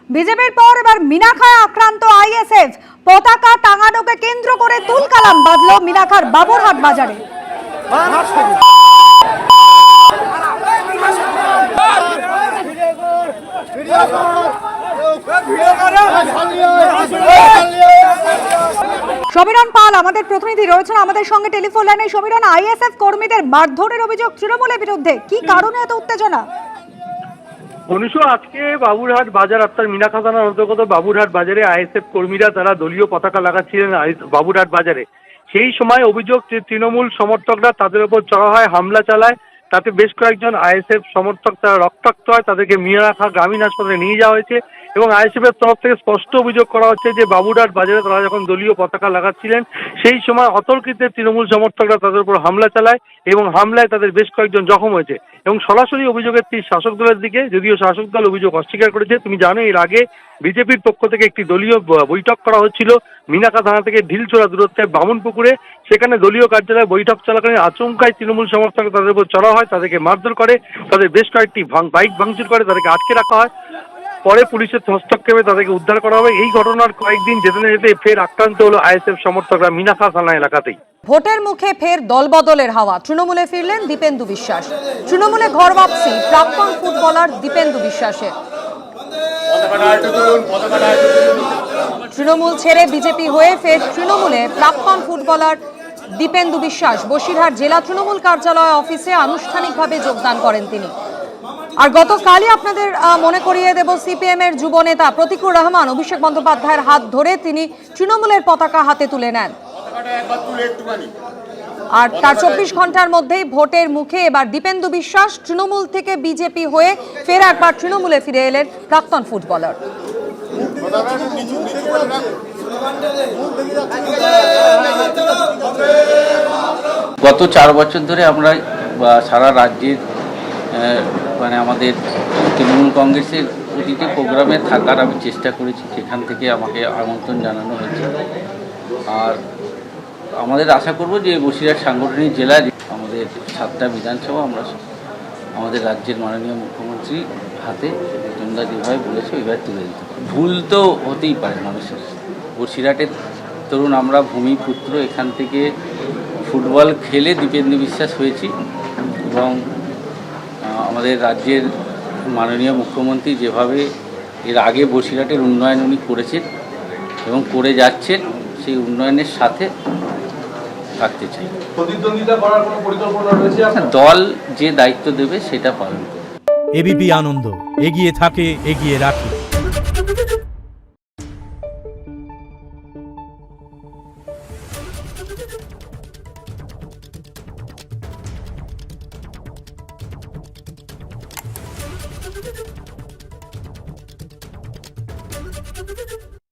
বিজেপির পর এবার মিনাখায় আক্রান্ত আইএসএফ। পতাকা টাঙানোকে কেন্দ্র করে তুলকালাম বাজল মিনাখার বাবুরহাট বাজারে। সমীরণ পাল আমাদের প্রতিনিধি রয়েছেন আমাদের সঙ্গে টেলিফোন লাইনে। সমীরণ, আইএসএফ কর্মীদের মারধরের অভিযোগ তৃণমূলের বিরুদ্ধে, কি কারণে এত উত্তেজনা? আজকে বাবুরহাট বাজার আপনার মিনাখা থানার অন্তর্গত বাবুরহাট বাজারে আইএসএফ কর্মীরা তারা দলীয় পতাকা লাগাচ্ছিলেন বাবুরহাট বাজারে। সেই সময় অভিযোগ যে তৃণমূল সমর্থকরা তাদের উপর চড়া হয়, হামলা চালায়। তাতে বেশ কয়েকজন আইএসএফ সমর্থক তারা রক্তাক্ত হয়, তাদেরকে মিনাখা গ্রামীণ হাসপাতালে নিয়ে যাওয়া হয়েছে এবং আইএসএফের তরফ থেকে স্পষ্ট অভিযোগ করা হচ্ছে যে বাবুরহাট বাজারে তারা যখন দলীয় পতাকা লাগাচ্ছিলেন সেই সময় অতর্কিতে তৃণমূল সমর্থকরা তাদের উপর হামলা চালায় এবং হামলায় তাদের বেশ কয়েকজন জখম হয়েছে এবং সরাসরি অভিযোগের তীর শাসক দলের দিকে, যদিও শাসক দল অভিযোগ অস্বীকার করেছে। তুমি জানো এর আগে বিজেপির পক্ষ থেকে একটি দলীয় বৈঠক করা হচ্ছিল মিনাখা থানা থেকে ঢিলছোড়া দূরত্বে বামুনপুকুরে। সেখানে দলীয় কার্যালয়ে বৈঠক চলাকালীন আচমকায় তৃণমূল সমর্থক তাদের উপর চড়া হয়, তাদেরকে মারধর করে, তাদের বেশ কয়েকটি বাইক ভাঙচুর করে, তাদেরকে আটকে রাখা হয়। পরে পুলিশের হস্তক্ষেপে তাদেরকে উদ্ধার করা হবে। এই ঘটনার কয়েকদিন যেতে না যেতে ফের আক্রান্ত হলো আইএসএফ সমর্থকরা মিনাখা থানা এলাকাতেই। ভোটের মুখে ফের দলবদলের হাওয়া, তৃণমূলে ফিরলেন দীপেন্দু বিশ্বাস। তৃণমূলে ঘর বাপসি প্রাক্তন ফুটবলার দীপেন্দু বিশ্বাসের। তৃণমূল ছেড়ে বিজেপি হয়ে ফের তৃণমূলে প্রাক্তন ফুটবলার দীপেন্দু বিশ্বাস বসিরহাট জেলা তৃণমূল কার্যালয় অফিসে আনুষ্ঠানিকভাবে যোগদান করেন তিনি। আর গতকালই আপনাদের মনে করিয়ে দেব, সিপিএম এর যুব নেতা প্রতীকুর রহমান অভিষেক বন্দ্যোপাধ্যায়ের হাত ধরে তিনি তৃণমূলের পতাকা হাতে তুলে নেন। আর তার 24 ঘন্টার মধ্যেই ভোটের মুখে এবার দীপেন্দু বিশ্বাস তৃণমূল থেকে বিজেপি হয়ে ফের একবার তৃণমূলে ফিরে এলেন প্রাক্তন ফুটবলার। গত 4 বছর ধরে আমরা সারা রাজ্যের মানে আমাদের তৃণমূল কংগ্রেসের প্রতিটি প্রোগ্রামে থাকার আমি চেষ্টা করেছি, সেখান থেকে আমাকে আমন্ত্রণ জানানো হয়েছে। আর আমাদের আশা করব যে বসিরহাট সাংগঠনিক জেলায় আমাদের 7টা বিধানসভা আমরা আমাদের রাজ্যের মাননীয় মুখ্যমন্ত্রী হাতে তোমরা যেভাবে বলেছো এবার তুলে দিতে পারো। ভুল তো হতেই পারে মানুষের। বসিরহাটের তরুণ আমরা ভূমিপুত্র, এখান থেকে ফুটবল খেলে দীপেন্দু বিশ্বাস হয়েছি এবং আমাদের রাজ্যের মাননীয় মুখ্যমন্ত্রী যেভাবে এর আগে বসিরহাটের উন্নয়ন উনি করেছেন এবং করে যাচ্ছেন, সেই উন্নয়নের সাথে থাকতে চাই। প্রতিদ্বন্দ্বিতা করার কোনো পরিকল্পনা রয়েছে? দল যে দায়িত্ব দেবে সেটা পালন করবে। এবিপি আনন্দ, এগিয়ে থাকে, এগিয়ে রাখে। Thank you.